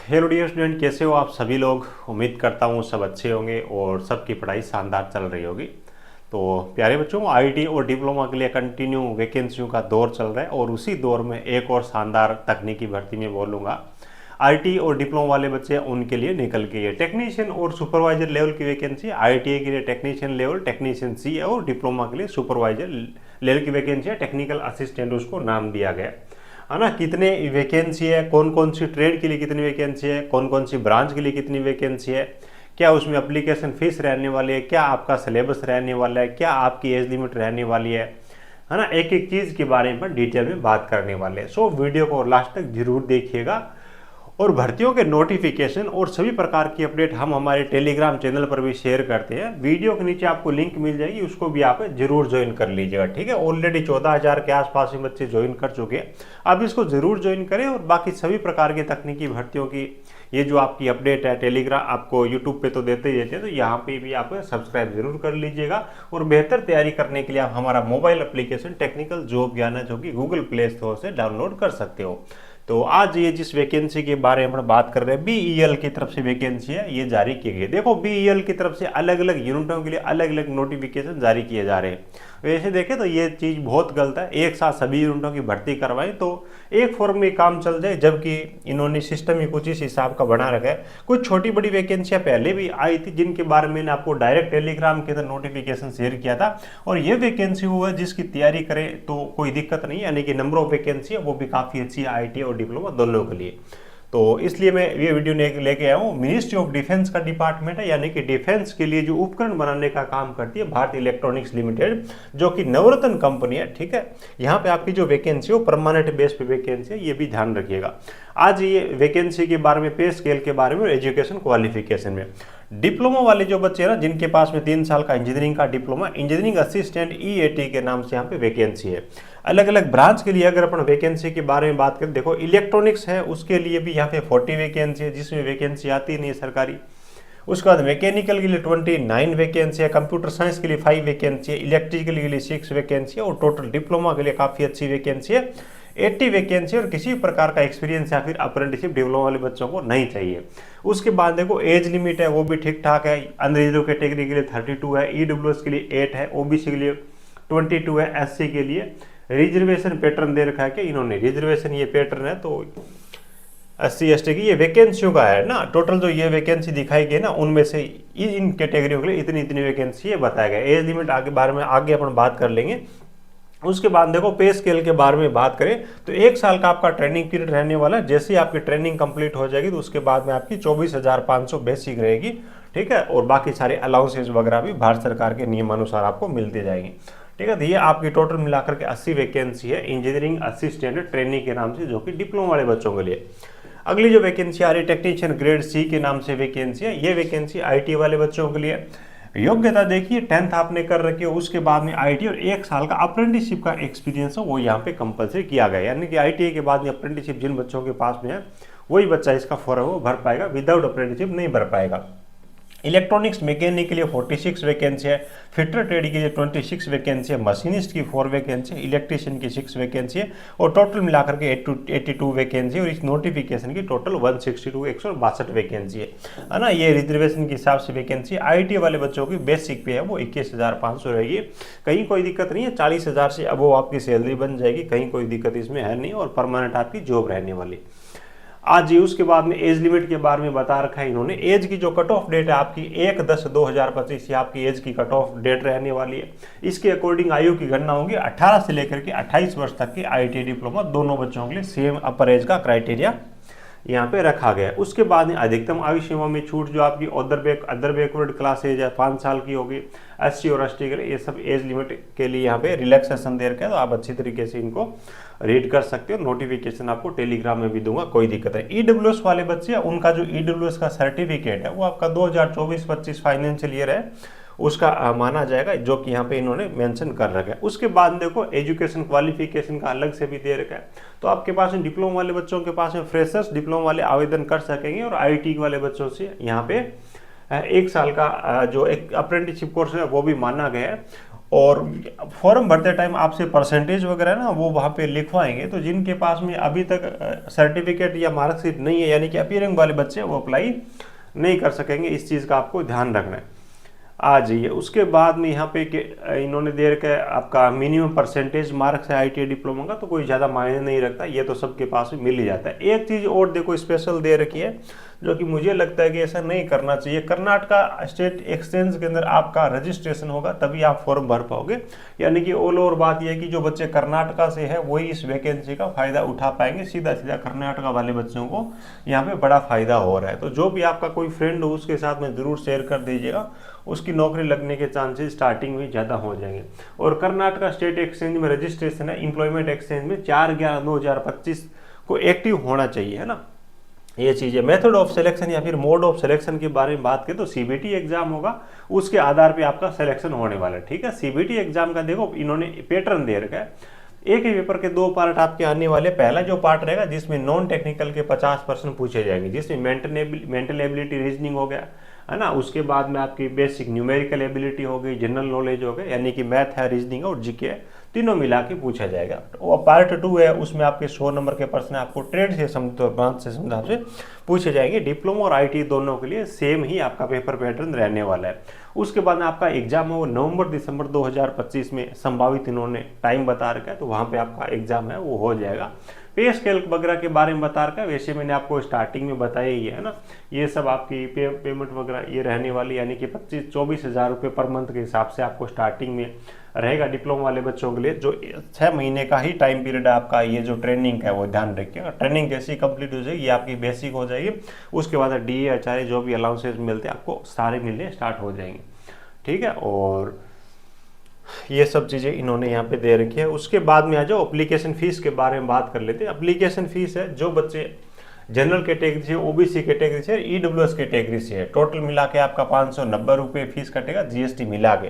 Hello dear student, कैसे हो आप सभी लोग। उम्मीद करता हूँ सब अच्छे होंगे और सबकी पढ़ाई शानदार चल रही होगी। तो प्यारे बच्चों, आईटी और डिप्लोमा के लिए कंटिन्यू वैकेंसियों का दौर चल रहा है और उसी दौर में एक और शानदार तकनीकी भर्ती में बोलूँगा। आईटी और डिप्लोमा वाले बच्चे उनके लिए निकल गई है टेक्नीशियन और सुपरवाइजर लेवल की वैकेंसी। आईटीआई के लिए टेक्नीशियन लेवल, टेक्नीशियन सी है, और डिप्लोमा के लिए सुपरवाइजर लेवल की वैकेंसी है, टेक्निकल असिस्टेंट उसको नाम दिया गया है ना। कितने वैकेंसी है, कौन कौन सी ट्रेड के लिए कितनी वैकेंसी है, कौन कौन सी ब्रांच के लिए कितनी वैकेंसी है, क्या उसमें एप्लीकेशन फीस रहने वाली है, क्या आपका सिलेबस रहने वाला है, क्या आपकी एज लिमिट रहने वाली है ना। एक एक चीज़ के बारे में डिटेल में बात करने वाले हैं। सो वीडियो को लास्ट तक जरूर देखिएगा। और भर्तियों के नोटिफिकेशन और सभी प्रकार की अपडेट हम हमारे टेलीग्राम चैनल पर भी शेयर करते हैं। वीडियो के नीचे आपको लिंक मिल जाएगी, उसको भी आप जरूर ज्वाइन कर लीजिएगा। ठीक है, ऑलरेडी 14,000 के आसपास में बच्चे ज्वाइन कर चुके हैं। आप इसको जरूर ज्वाइन करें और बाकी सभी प्रकार की तकनीकी भर्तियों की ये जो आपकी अपडेट है, टेलीग्राम आपको यूट्यूब पे तो देते ही रहते हैं, तो यहाँ पे भी आप सब्सक्राइब जरूर कर लीजिएगा। और बेहतर तैयारी करने के लिए आप हमारा मोबाइल एप्लीकेशन टेक्निकल जॉब ज्ञान है, जो कि गूगल प्ले स्टोर से डाउनलोड कर सकते हो। तो आज ये जिस वैकेंसी के बारे में बात कर रहे हैं, बीईएल की तरफ से वैकेंसी है, ये जारी की गई। देखो, बीईएल की तरफ से अलग अलग यूनिटों के लिए अलग अलग नोटिफिकेशन जारी किए जा रहे हैं। वैसे देखें तो ये चीज़ बहुत गलत है, एक साथ सभी यूनिटों की भर्ती करवाएं तो एक फॉर्म में काम चल जाए, जबकि इन्होंने सिस्टम ही कुछ इस हिसाब का बना रखा है। कुछ छोटी बड़ी वैकेंसियां पहले भी आई थी, जिनके बारे में मैंने आपको डायरेक्ट टेलीग्राम के अंदर नोटिफिकेशन शेयर किया था। और ये वैकेंसी वो है जिसकी तैयारी करें तो कोई दिक्कत नहीं है, यानी कि नंबर ऑफ वैकेंसी है वो भी काफ़ी अच्छी है आईटी और डिप्लोमा दोनों के लिए। तो इसलिए मैं ये वीडियो लेके आया हूँ। मिनिस्ट्री ऑफ डिफेंस का डिपार्टमेंट है, यानी कि डिफेंस के लिए जो उपकरण बनाने का काम करती है भारतीय इलेक्ट्रॉनिक्स लिमिटेड, जो कि नवरत्न कंपनी है। ठीक है, यहाँ पे आपकी जो वैकेंसी है वो परमानेंट बेस पे वैकेंसी है, ये भी ध्यान रखिएगा। आज ये वैकेंसी के बारे में, पे स्केल के बारे में, एजुकेशन क्वालिफिकेशन में डिप्लोमा वाले जो बच्चे हैं ना, जिनके पास में 3 साल का इंजीनियरिंग का डिप्लोमा, इंजीनियरिंग असिस्टेंट ईएटी के नाम से यहाँ पे वैकेंसी है। अलग अलग ब्रांच के लिए अगर अपन वैकेंसी के बारे में बात करें, देखो इलेक्ट्रॉनिक्स है उसके लिए भी यहाँ पे 40 वैकेंसी है, जिसमें वैकेंसी आती नहीं है सरकारी। उसके बाद मैकेनिकल के लिए 29 वैकेंसी है, कंप्यूटर साइंस के लिए 5 वैकेंसी है, इलेक्ट्रिकल के लिए 6 वैकेंसी है, और टोटल डिप्लोमा के लिए काफ़ी अच्छी वैकेंसी है, 80 वैकेंसी। और किसी प्रकार का एक्सपीरियंस या फिर अप्रेंटिसशिप डिप्लोमा वाले बच्चों को नहीं चाहिए। उसके बाद देखो एज लिमिट है वो भी ठीक ठाक है। अनरिजर्व कैटेगरी के लिए 32 है, ईडब्ल्यूएस के लिए 8 है, ओबीसी के लिए 22 है, एससी के लिए रिजर्वेशन पैटर्न दे रखा है कि इन्होंने रिजर्वेशन ये पैटर्न है। तो एससी एसटी की ये वैकेंसियों का है ना, टोटल जो ये वैकेंसी दिखाई गई ना, उनमें से इन कैटेगरियों के लिए इतनी इतनी वैकेंसी है बताया गया। एज लिमिट आगे बारे में आगे अपन बात कर लेंगे। उसके बाद देखो पे स्केल के बारे में बात करें तो 1 साल का आपका ट्रेनिंग पीरियड रहने वाला है। जैसे ही आपकी ट्रेनिंग कंप्लीट हो जाएगी तो उसके बाद में आपकी 24,500 बेसिक रहेगी। ठीक है, और बाकी सारे अलाउंसेस वगैरह भी भारत सरकार के नियमानुसार आपको मिलते जाएंगे। ठीक है, तो ये आपकी टोटल मिलाकर के 80 वैकेंसी है इंजीनियरिंग असिस्टेंट ट्रेनिंग के नाम से, जो कि डिप्लोमा वाले बच्चों के लिए। अगली जो वैकेंसी आ रही है टेक्नीशियन ग्रेड सी के नाम से वैकेंसी है। ये वैकेंसी आईटी वाले बच्चों के लिए। योग्यता देखिए 10th आपने कर रखी है, उसके बाद में आईटी और 1 साल का अप्रेंटिसशिप का एक्सपीरियंस है वो यहाँ पे कंपलसरी किया गया है। यानी कि आईटीआई के बाद में अप्रेंटिसशिप जिन बच्चों के पास में है वही बच्चा इसका फॉर्म वो भर पाएगा, विदाउट अप्रेंटिसशिप नहीं भर पाएगा। इलेक्ट्रॉनिक्स मैकेनिक के लिए 46 वैकेंसी है, फिटर ट्रेड के लिए 26 वैकेंसी है, मशीनिस्ट की 4 वैकेंसी है, इलेक्ट्रीशियन की 6 वैकेंसी है, और टोटल मिलाकर के 82 वैकेंसी है। और इस नोटिफिकेशन की टोटल 162 वैकेंसी है ना। ये रिजर्वेशन के हिसाब से वैकेंसी। आईटी वाले बच्चों की बेसिक पे है वो 21,500 रहेगी। कहीं कोई दिक्कत नहीं है, 40,000 से अब वो आपकी सैलरी बन जाएगी, कहीं कोई दिक्कत इसमें है नहीं, और परमानेंट आपकी जॉब रहने वाली। आज ये उसके बाद में एज लिमिट के बारे में बता रखा है इन्होंने। एज की जो कट ऑफ डेट है आपकी 1/10/2025 ये आपकी एज की कट ऑफ डेट रहने वाली है। इसके अकॉर्डिंग आयु की गणना होगी 18 से लेकर के 28 वर्ष तक की आईटी डिप्लोमा दोनों बच्चों के लिए सेम अपर एज का क्राइटेरिया यहाँ पे रखा गया है। उसके बाद में अधिकतम आयु सीमा में छूट जो आपकी अदर बैकवर्ड क्लास एज है 5 साल की होगी। एससी और एसटी के लिए ये सब एज लिमिट के लिए यहाँ पे रिलैक्सेशन दे रखा है, तो आप अच्छी तरीके से इनको रीड कर सकते हो। नोटिफिकेशन आपको टेलीग्राम में भी दूंगा, कोई दिक्कत है। ईडब्ल्यूएस वाले बच्चे उनका जो ईडब्ल्यूएस का सर्टिफिकेट है वो आपका 2024-25 फाइनेंशियल ईयर है उसका माना जाएगा, जो कि यहाँ पे इन्होंने मेंशन कर रखा है। उसके बाद देखो एजुकेशन क्वालिफिकेशन का अलग से भी दे रखा है। तो आपके पास डिप्लोमा वाले बच्चों के पास में फ्रेशर्स डिप्लोमा वाले आवेदन कर सकेंगे, और आईटी वाले बच्चों से यहाँ पे 1 साल का जो एक अप्रेंटिसशिप कोर्स है वो भी माना गया है। और फॉर्म भरते टाइम आपसे परसेंटेज वगैरह ना वो वहाँ पे लिखवाएंगे। तो जिनके पास में अभी तक सर्टिफिकेट या मार्कशीट नहीं है, यानी कि अपीयरिंग वाले बच्चे, वो अप्लाई नहीं कर सकेंगे। इस चीज़ का आपको ध्यान रखना है। आ जाइए उसके बाद में यहाँ पे इन्होंने दे रखा है आपका मिनिमम परसेंटेज मार्क्स है ITI डिप्लोमा का, तो कोई ज़्यादा मायने नहीं रखता, ये तो सबके पास भी मिल ही जाता है। एक चीज़ और देखो स्पेशल दे रखी है, जो कि मुझे लगता है कि ऐसा नहीं करना चाहिए। कर्नाटका स्टेट एक्सचेंज के अंदर आपका रजिस्ट्रेशन होगा तभी आप फॉर्म भर पाओगे, यानी कि ऑल ओवर बात यह है कि जो बच्चे कर्नाटका से है वही इस वैकेंसी का फायदा उठा पाएंगे। सीधा सीधा कर्नाटका वाले बच्चों को यहाँ पे बड़ा फायदा हो रहा है। तो जो भी आपका कोई फ्रेंड हो उसके साथ में ज़रूर शेयर कर दीजिएगा, उसकी नौकरी लगने के चांसेस स्टार्टिंग में ज़्यादा हो जाएंगे। और कर्नाटका स्टेट एक्सचेंज में रजिस्ट्रेशन है एम्प्लॉयमेंट एक्सचेंज में 4/11/2025 को एक्टिव होना चाहिए, है ना। ये चीज़ है। मेथड ऑफ सिलेक्शन या फिर मोड ऑफ सिलेक्शन के बारे में बात करें तो CBT एग्जाम होगा, उसके आधार पे आपका सिलेक्शन होने वाला है, ठीक है। CBT एग्जाम का देखो इन्होंने पैटर्न दे रखा है। एक ही पेपर के 2 पार्ट आपके आने वाले। पहला जो पार्ट रहेगा जिसमें नॉन टेक्निकल के 50% पूछे जाएंगे, जिसमें मेंटल एबिलिटी, रीजनिंग हो गया, है ना। उसके बाद में आपकी बेसिक न्यूमेरिकल एबिलिटी हो गई, जनरल नॉलेज हो गया, यानी कि मैथ है, रीजनिंग और जीके है, तीनों मिला के पूछा जाएगा। और पार्ट 2 है, उसमें आपके 100 नंबर के प्रश्न आपको ट्रेड से ब्रांच से संदर्भ से पूछे जाएंगे। डिप्लोमा और ITI दोनों के लिए सेम ही आपका पेपर पैटर्न रहने वाला है। उसके बाद में आपका एग्जाम है वो नवंबर-दिसंबर 2025 में संभावित इन्होंने टाइम बता रखा है, तो वहाँ पे आपका एग्जाम है वो हो जाएगा। पे स्केल वगैरह के बारे में बता रखा है, वैसे मैंने आपको स्टार्टिंग में बताया ही है ना। ये सब आपकी पेमेंट वगैरह ये रहने वाली, यानी कि 25-24 हज़ार रुपये पर मंथ के हिसाब से आपको स्टार्टिंग में रहेगा डिप्लोमा वाले बच्चों के लिए। जो 6 महीने का ही टाइम पीरियड है आपका, ये जो ट्रेनिंग है वो ध्यान रखिएगा। ट्रेनिंग जैसी कंप्लीट हो जाएगी, ये आपकी बेसिक हो जाएगी, उसके बाद DA HRA जो भी अलाउंसेस मिलते हैं आपको सारे मिलने स्टार्ट हो जाएंगे, ठीक है। और ये सब चीज़ें इन्होंने यहाँ पे दे रखी है। उसके बाद में आ जाओ एप्लीकेशन फीस के बारे में बात कर लेते हैं। एप्लीकेशन फीस है, जो बच्चे जनरल कैटेगरी से, OBC कैटेगरी से, EWS कैटेगरी से है, टोटल मिला के आपका 590 रुपये फीस कटेगा GST मिला के,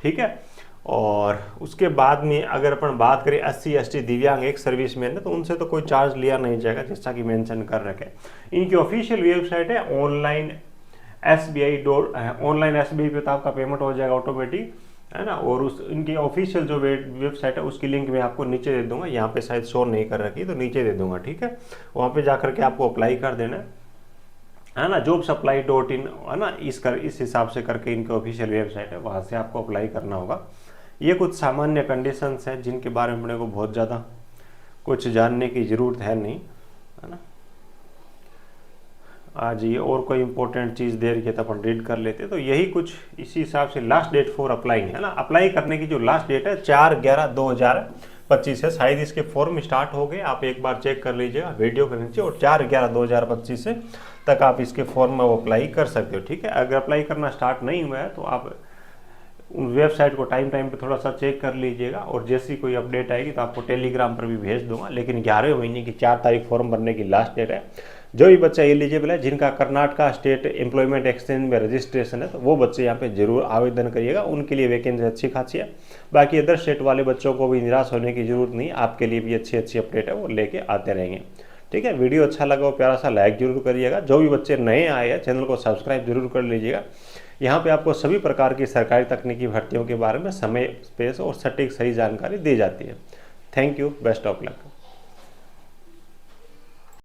ठीक है। और उसके बाद में अगर अपन बात करें SC ST दिव्यांग एक सर्विसमैन है, तो उनसे तो कोई चार्ज लिया नहीं जाएगा, जैसा कि मेंशन कर रखे। इनकी ऑफिशियल वेबसाइट है ऑनलाइन SBI पे, तो आपका पेमेंट हो जाएगा ऑटोमेटिक, है ना। और उस इनकी ऑफिशियल जो वेबसाइट है उसकी लिंक मैं आपको नीचे दे दूंगा, यहाँ पे शायद शो नहीं कर रखी तो नीचे दे दूंगा, ठीक है। वहाँ पे जाकर के आपको अप्लाई कर देना है ना। jobsupply.in, है ना, इस हिसाब से करके इनकी ऑफिशियल वेबसाइट है, वहाँ से आपको अप्लाई करना होगा। ये कुछ सामान्य कंडीशंस हैं जिनके बारे में अपने को बहुत ज़्यादा कुछ जानने की ज़रूरत है नहीं, है ना। आज ये और कोई इंपॉर्टेंट चीज़ दे रही है तो अपन रीड कर लेते। तो यही कुछ इसी हिसाब से लास्ट डेट फॉर अप्लाइंग, है ना। अप्लाई करने की जो लास्ट डेट है 4/11/2025 है। शायद इसके फॉर्म स्टार्ट हो गए, आप एक बार चेक कर लीजिएगा वीडियो के नीचे। और 4/11/2025 से तक आप इसके फॉर्म में वो अप्लाई कर सकते हो, ठीक है। अगर अप्लाई करना स्टार्ट नहीं हुआ है तो आप वेबसाइट को टाइम पे थोड़ा सा चेक कर लीजिएगा। और जैसी कोई अपडेट आएगी तो आपको टेलीग्राम पर भी भेज दूंगा। लेकिन 11वें महीने की 4 तारीख फॉर्म भरने की लास्ट डेट है। जो भी बच्चा एलिजिबल है, जिनका कर्नाटका स्टेट एम्प्लॉयमेंट एक्सचेंज में रजिस्ट्रेशन है, तो वो बच्चे यहाँ पे जरूर आवेदन करिएगा, उनके लिए वैकेंसी अच्छी खासी है। बाकी अदर स्टेट वाले बच्चों को भी निराश होने की जरूरत नहीं, आपके लिए भी अच्छी अपडेट है वो लेके आते रहेंगे, ठीक है। वीडियो अच्छा लगा हो प्यारा सा लाइक जरूर करिएगा। जो भी बच्चे नए आए हैं चैनल को सब्सक्राइब जरूर कर लीजिएगा। यहाँ पे आपको सभी प्रकार की सरकारी तकनीकी भर्तियों के बारे में समय, स्पेस और सटीक सही जानकारी दी जाती है। Thank you, best of luck.